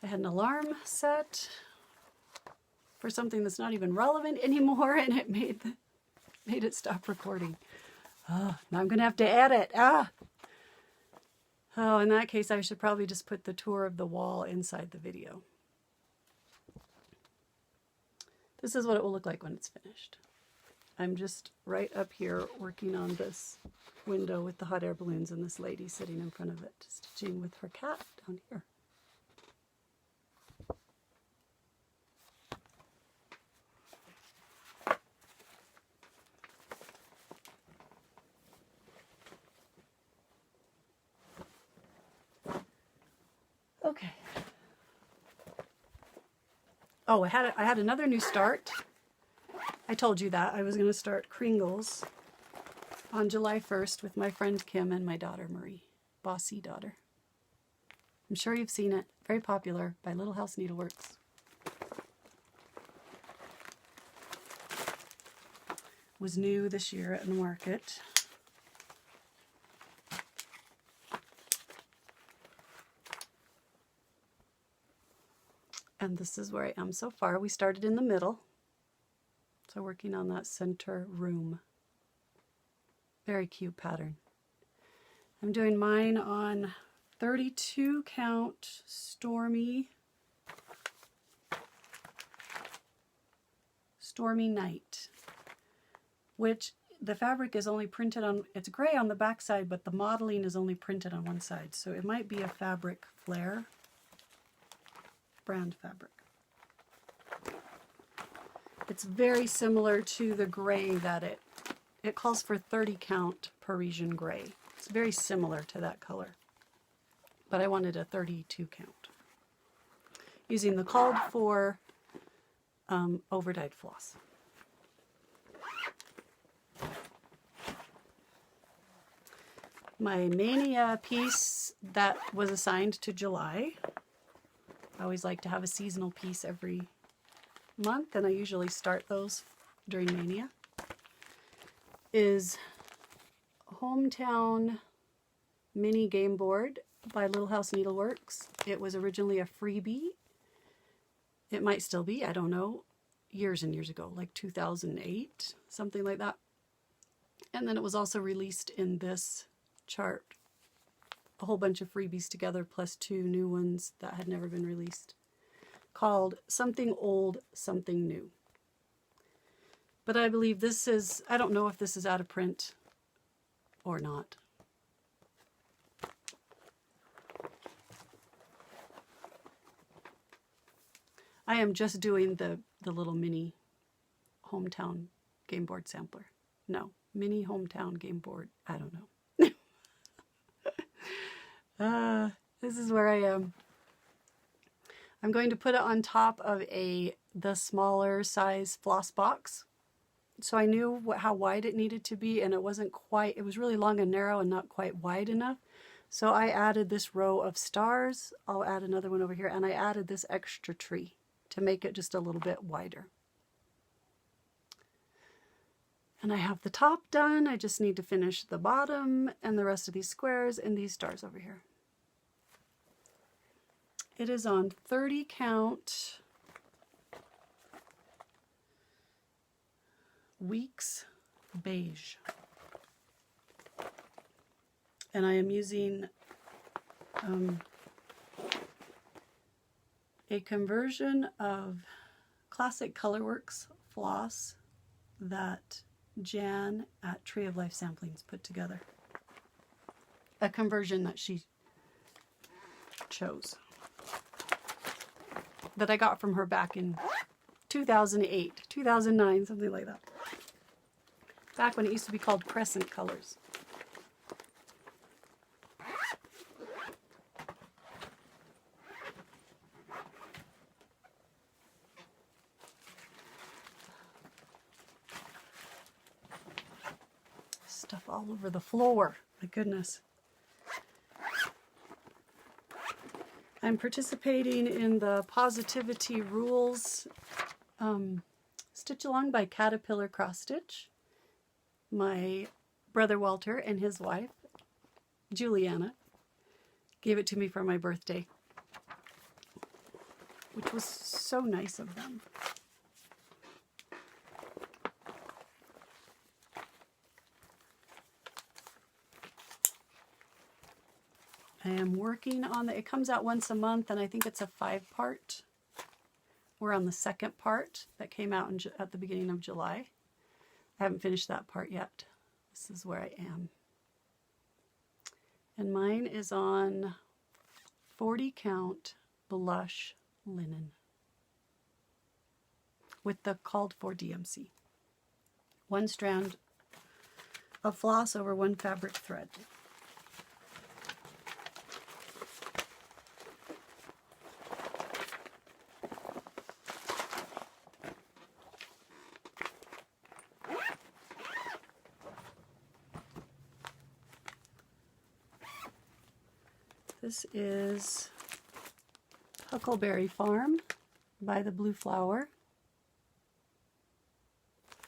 I had an alarm set for something that's not even relevant anymore, and it made it stop recording. Oh, now I'm going to have to edit. Oh, in that case, I should probably just put the tour of the wall inside the video. This is what it will look like when it's finished. I'm just right up here working on this window with the hot air balloons and this lady sitting in front of it, stitching with her cat down here. Okay. Oh, I had another new start. I told you that I was going to start Kringles on July 1st with my friend Kim and my daughter Marie, Bossy Daughter. I'm sure you've seen it. Very popular by Little House Needleworks. Was new this year at the market. And this is where I am so far. We started in the middle. So working on that center room. Very cute pattern. I'm doing mine on 32 count Stormy Night, which the fabric is only printed on, it's gray on the back side, but the modeling is only printed on one side. So it might be a fabric flare brand fabric. It's very similar to the gray that it calls for 30 count Parisian gray. It's very similar to that color, but I wanted a 32 count using the called for overdyed floss. My Mania piece that was assigned to July. I always like to have a seasonal piece every month, and I usually start those during Mania, is Hometown Mini Game Board by Little House Needleworks. It was originally a freebie. It might still be, I don't know, years and years ago, like 2008, something like that. And then it was also released in this chart, a whole bunch of freebies together, plus 2 new ones that had never been released, called Something Old, Something New. But I believe this is, I don't know if this is out of print or not. I am just doing the little mini Hometown game board sampler. No, mini Hometown game board, I don't know. This is where I am. I'm going to put it on top of the smaller size floss box. So I knew how wide it needed to be, and it wasn't quite, it was really long and narrow and not quite wide enough. So I added this row of stars. I'll add another one over here, and I added this extra tree to make it just a little bit wider. And I have the top done. I just need to finish the bottom and the rest of these squares and these stars over here. It is on 30 count Weeks Beige. And I am using a conversion of Classic Colorworks floss that Jan at Tree of Life Samplings put together. A conversion that she chose, that I got from her back in 2008, 2009, something like that. Back when it used to be called Crescent Colors. Stuff all over the floor, my goodness. I'm participating in the Positivity Rules Stitch Along by Caterpillar Cross Stitch. My brother Walter and his wife, Juliana, gave it to me for my birthday. which was so nice of them. I am working on it comes out once a month, and I think it's a 5-part. We're on the 2nd part that came out at the beginning of July. I haven't finished that part yet. This is where I am. And mine is on 40 count blush linen with the called for DMC. 1 strand of floss over 1 fabric thread. This is Huckleberry Farm by the Blue Flower.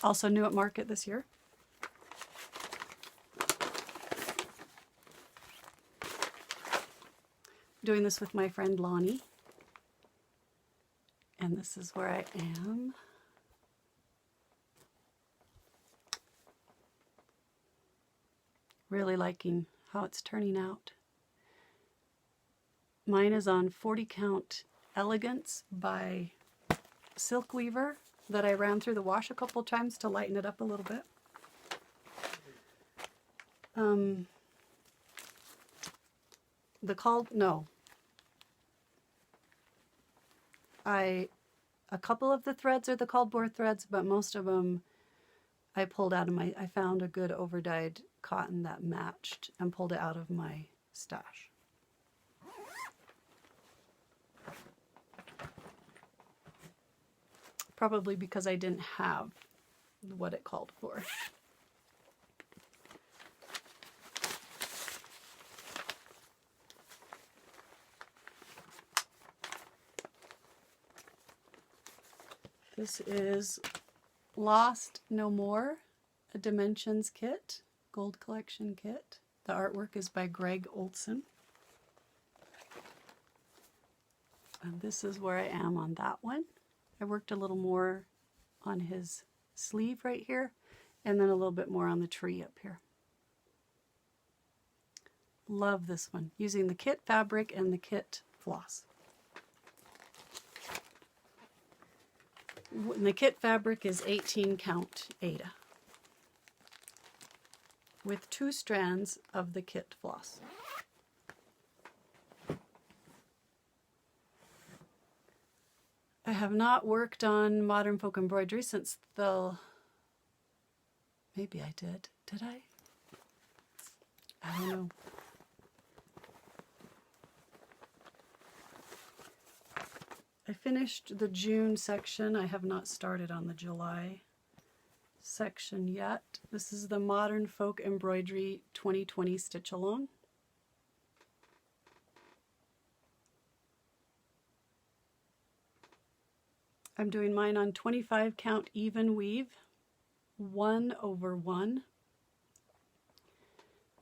Also new at market this year. Doing this with my friend Lonnie. And this is where I am. Really liking how it's turning out. Mine is on 40 count Elegance by Silk Weaver that I ran through the wash a couple times to lighten it up a little bit. A couple of the threads are the cardboard threads, but most of them I pulled out of I found a good over-dyed cotton that matched and pulled it out of my stash. Probably because I didn't have what it called for. This is Lost No More, a Dimensions kit, gold collection kit. The artwork is by Greg Olson. And this is where I am on that one. I worked a little more on his sleeve right here, and then a little bit more on the tree up here. Love this one, using the kit fabric and the kit floss. And the kit fabric is 18 count Aida with 2 strands of the kit floss. I have not worked on modern folk embroidery since maybe I did. Did I? I don't know. I finished the June section. I have not started on the July section yet. This is the Modern Folk Embroidery 2020 Stitch Along. I'm doing mine on 25 count even weave, 1/1,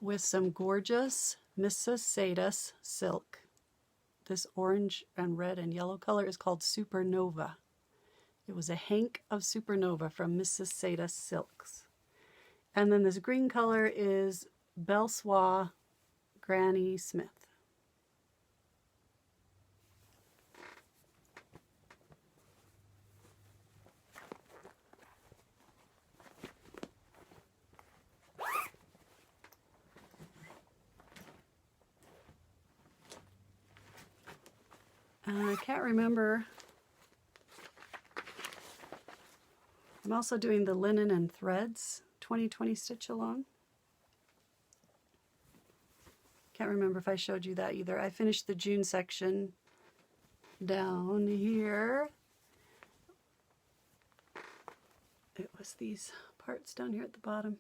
with some gorgeous Mrs. Sadus silk. This orange and red and yellow color is called Supernova. It was a hank of Supernova from Mrs. Sadus Silks. And then this green color is Belsois Granny Smith. I can't remember. I'm also doing the Linen and Threads 2020 Stitch Along. Can't remember if I showed you that either. I finished the June section down here. It was these parts down here at the bottom.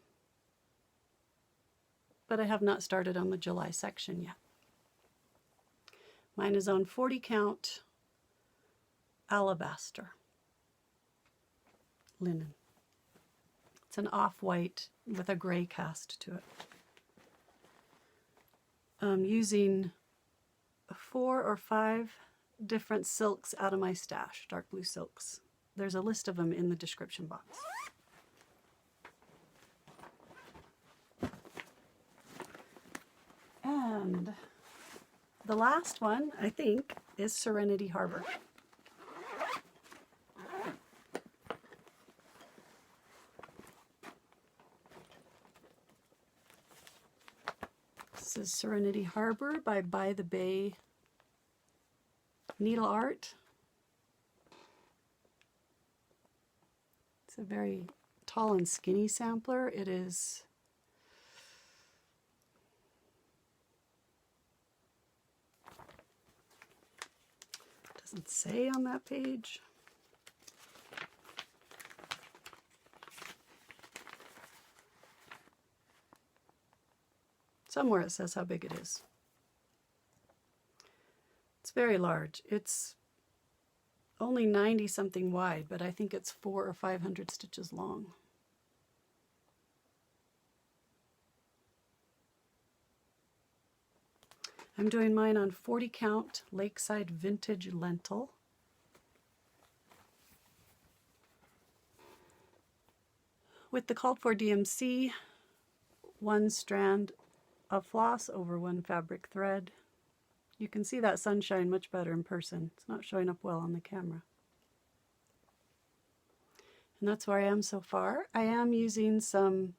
But I have not started on the July section yet. Mine is on 40 count Alabaster linen. It's an off-white with a gray cast to it. I'm using 4 or 5 different silks out of my stash, dark blue silks. There's a list of them in the description box. And the last one, I think, is Serenity Harbor. This is Serenity Harbor by the Bay Needle Art. It's a very tall and skinny sampler. It is doesn't say on that page. Somewhere it says how big it is. It's very large. It's only 90 something wide, but I think it's 400 or 500 stitches long. I'm doing mine on 40 count Lakeside Vintage Lentil. With the called for DMC, 1 strand of floss over 1 fabric thread. You can see that sunshine much better in person. It's not showing up well on the camera. And that's where I am so far. I am using some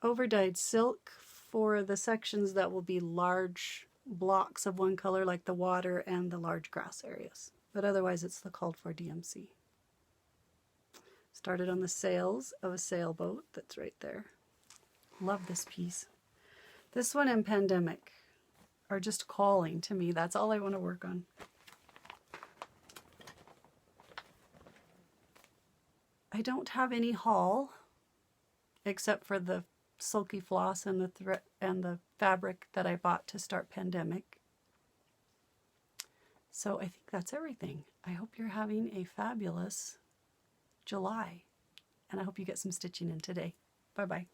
overdyed silk for the sections that will be large blocks of one color, like the water and the large grass areas. But otherwise it's the called for DMC. Started on the sails of a sailboat that's right there. Love this piece. This one and Pandemic are just calling to me. That's all I want to work on. I don't have any haul except for the Sulky floss and the thread and the fabric that I bought to start Pandemic. So I think that's everything. I hope you're having a fabulous July, and I hope you get some stitching in today. Bye-bye.